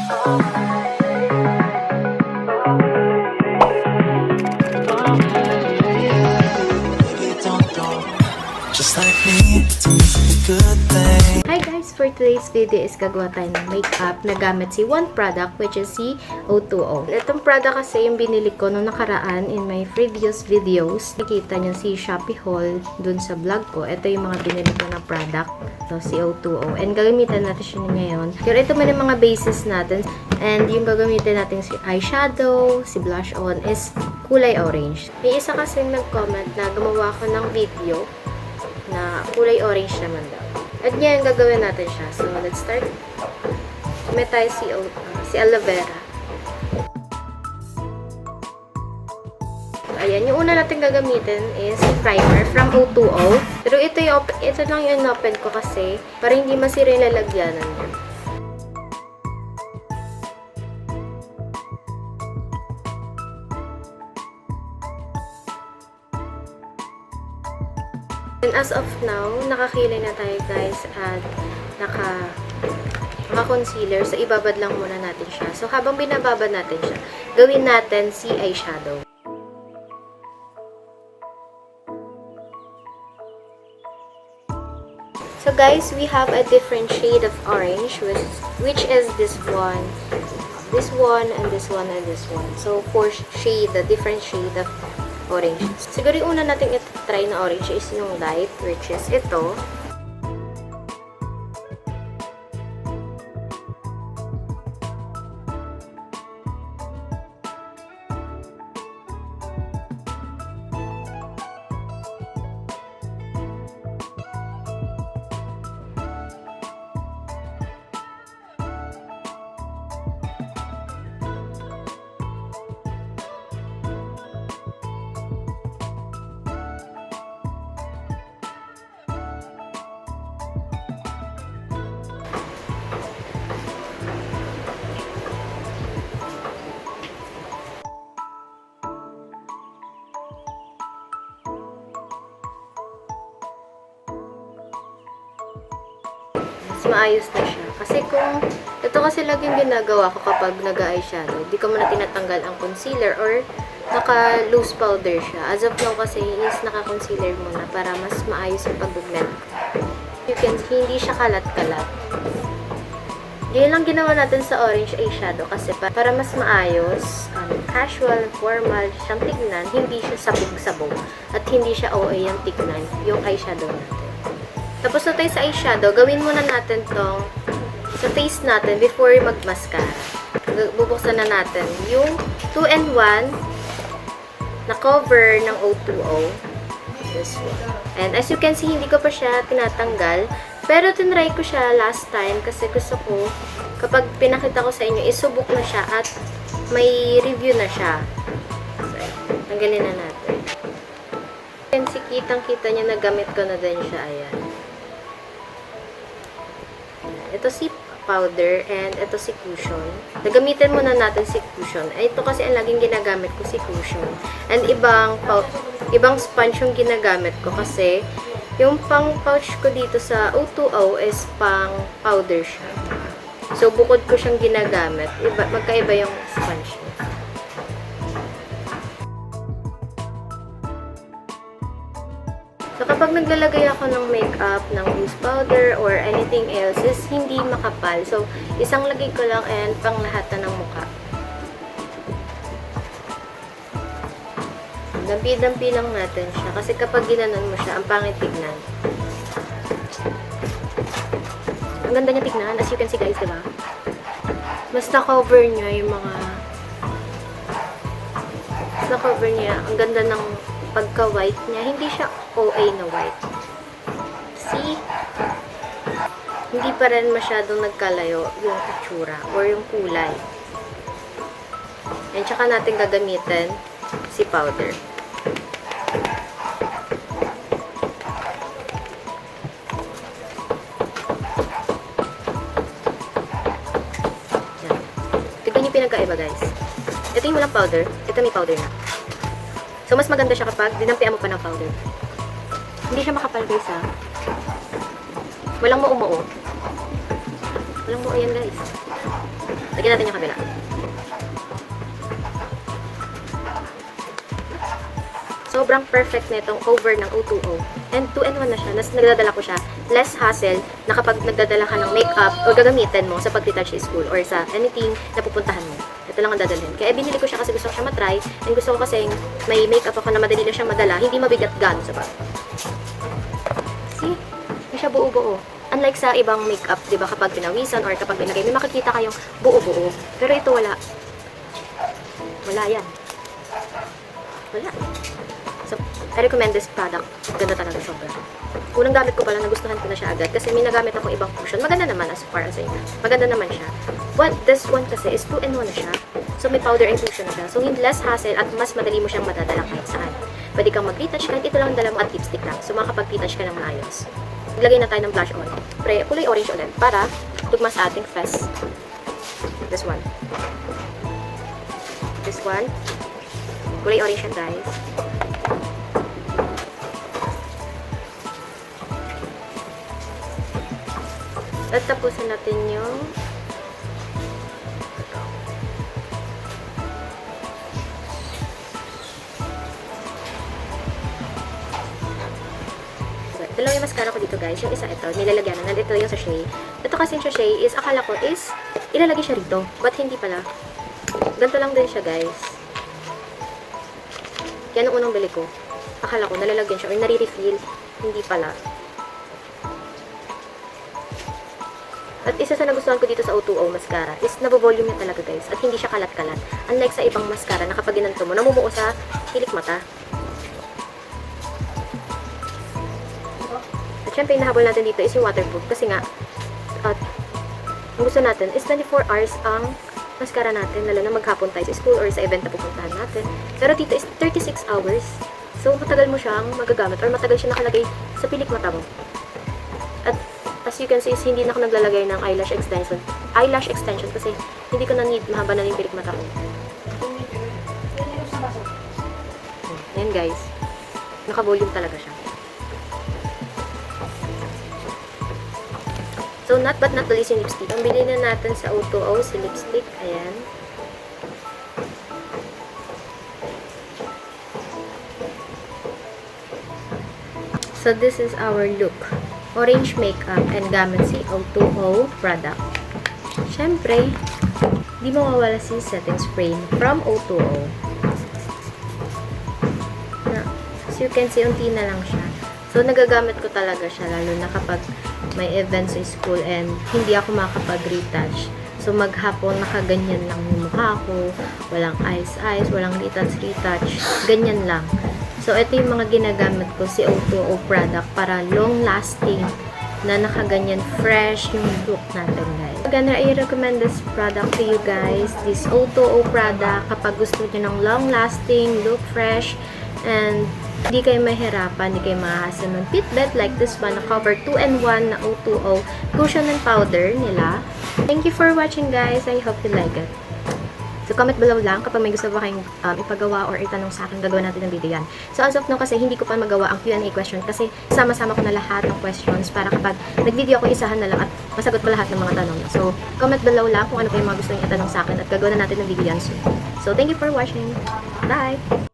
Just like me, to me it's a good thing. Hi guys! For today's video is gagawa tayo ng makeup na gamit si one product which is si O2O. Itong product kasi yung binili ko nung nakaraan in my previous videos. Nakita nyo si Shopee haul dun sa vlog ko. Ito yung mga binili ko na product. So, si O2O. And gagamitan natin siya ngayon. Pero ito man yung mga bases natin. And yung gagamitin natin si eyeshadow, si blush on is kulay orange. May isa kasing nag-comment na gumawa ko ng video na kulay orange naman daw. At ngayon, gagawin natin siya. So, let's start. May tayo si aloe vera. So, ayan. Yung una natin gagamitin is primer from O2O. Pero ito lang yung open ko kasi para hindi masira yung lalagyanan niya. And as of now, nakakilay na tayo guys at naka-concealer. So, ibabad lang muna natin siya. So, habang binababad natin siya, gawin natin si eyeshadow. So, guys, we have a different shade of orange, which is this one, and this one, and this one. So, 4 shade, the different shade of orange. Siguro yung una natin try na orange is yung light, which is ito. Maayos na siya. Kasi ito kasi laging ginagawa ko kapag nag-eyeshadow. Hindi ko muna tinatanggal ang concealer or naka-loose powder siya. As of now kasi is naka-concealer muna para mas maayos yung pag-pigment. You can see, hindi siya kalat-kalat. Yun lang ginawa natin sa orange eyeshadow kasi para mas maayos, casual, formal siyang tignan, hindi siya sabog-sabog at hindi siya OA yung tignan, yung eyeshadow natin. Tapos na tayo sa eyeshadow, gawin muna natin tong sa face natin before mag-mascara. Bubuksan na natin yung 2-in-1 na cover ng O2O. This one. And as you can see, hindi ko pa siya tinatanggal. Pero tinry ko siya last time kasi gusto ko, kapag pinakita ko sa inyo, isubok na siya at may review na siya. So, tanggalin na natin. And si kitang-kita niya, nagamit ko na din siya. Ayan. Ito si powder and ito si cushion. Nagamitin muna natin si cushion. Ito kasi ang laging ginagamit ko si cushion. And ibang sponge yung ginagamit ko kasi yung pang pouch ko dito sa O2O is pang powder siya. So, bukod ko siyang ginagamit. Magkaiba yung sponge niya. So, kapag naglalagay ako ng makeup, ng loose powder, or anything else, is hindi makapal. So, isang lagay ko lang and pang lahat na ng mukha. Dampi-dampi lang natin siya. Kasi kapag ginanon mo siya, ang pangit tignan. Ang ganda niya tignan. As you can see guys, diba? Mas na-cover niya yung mga... Mas na-cover niya. Ang ganda ng pagka-white niya. Hindi siya OA na white. See? Hindi pa rin masyadong nagkalayo yung itsura or yung kulay. And tsaka natin gagamitin si powder. Yan. Tignan niyo pinagkaiba guys. Ito yung walang powder. Ito may powder na. So, mas maganda siya kapag dinampian mo pa ng powder. Hindi siya makapal guys ha. Walang muumuo. Walang muo yan guys. Lagyan natin yung kabila. Sobrang perfect na itong cover ng O2O. And 2-in-1 na siya. Nagdadala ko siya. Less hassle na kapag nagdadala ka ng makeup o gagamitin mo sa pag-retouch sa school or sa anything na pupuntahan mo. Ito lang ang dadalhin. Kaya binili ko siya kasi gusto ko siya matry. And gusto ko kasi may makeup ako na madali lang siyang madala. Hindi mabigat gano'n sa bag. See? Hindi siya buo-buo. Unlike sa ibang makeup, di ba, kapag pinawisan or kapag binagay, may makikita kayong buo-buo. Pero ito wala. Wala yan. Wala. So, I recommend this product. Ganda talaga sobra. Unang gamit ko pala, nagustuhan ko na siya agad kasi may nagamit ako ibang cushion. Maganda naman as far as I know. Maganda naman siya. But this one kasi is 2-in-1 na siya. So, may powder and cushion na siya. So, hindi less hassle at mas madali mo siyang madadala kahit saan. Pwede kang mag-retouch kahit ito lang ang dala mo at lipstick lang. So, makakapag-retouch ka ng maayos. Maglagay na tayo ng blush on. Kulay orange ulit para tugma sa ating fest. This one. This one. Kulay orange yan, guys. At tapusin natin yung dalawa yung mascara ko dito, guys. Yung isa ito, nilalagyan na. Nandito yung sachet. Ito kasi yung sachet is, akala ko is, ilalagay siya rito. But hindi pala. Ganito lang din siya, guys. Kaya nung unang bili ko, akala ko nalalagyan siya or nare-refill. Hindi pala. At isa sa nagustuhan ko dito sa O2O mascara is nabovolume niya talaga, guys. At hindi siya kalat-kalat. Unlike sa ibang mascara na kapag ginanto mo, namumuo sa hilik mata. At syempre, hinahabol natin dito is yung waterproof. Kasi nga, ang gusto natin is 24 hours ang mascara natin. Lalo na maghapon tayo sa school or sa event na pupuntahan natin. Pero dito is 36 hours. So, matagal mo siyang magagamit or matagal siya nakalagay sa pilik mata mo. At as you can see, is hindi na ako naglalagay ng eyelash extension. Eyelash extension kasi hindi ko na need, mahaba na yung pilik mata ko. Ayan, guys. Naka-volume talaga siya. So, not but not the least yung lipstick. Ang bilhin na natin sa O2O, si lipstick. Ayan. So, this is our look. Orange makeup and gamit si O2O product. Siyempre, di mawawala si setting spray from O2O. As you can see, unti na lang siya. So, nagagamit ko talaga siya, lalo na kapag may events sa school and hindi ako makapag-retouch. So, maghapon, nakaganyan lang yung mukha ko. Walang eyes, walang retouch. Ganyan lang. So, ito yung mga ginagamit ko, si O2O product para long-lasting na nakaganyan fresh yung look natin, guys. Again, I recommend this product to you guys. This O2O product kapag gusto nyo ng long-lasting, look fresh, and hindi kayo mahirapan, hindi kayo mahasal ng Fitbit like this one na cover 2-in-1 na O2O cushion and powder nila. Thank you for watching, guys. I hope you like it. So, comment below lang kapag may gusto ba kayong ipagawa or itanong sa akin, gagawin natin ng video yan. So, as of now kasi hindi ko pa magawa ang Q&A question kasi sama-sama ko na lahat ng questions para kapag nag-video ako, isahan na lang at masagot ko lahat ng mga tanong. So, comment below lang kung ano pa yung mga gusto nyo itanong sa akin at gagawin na natin ng video yan soon. So, thank you for watching. Bye!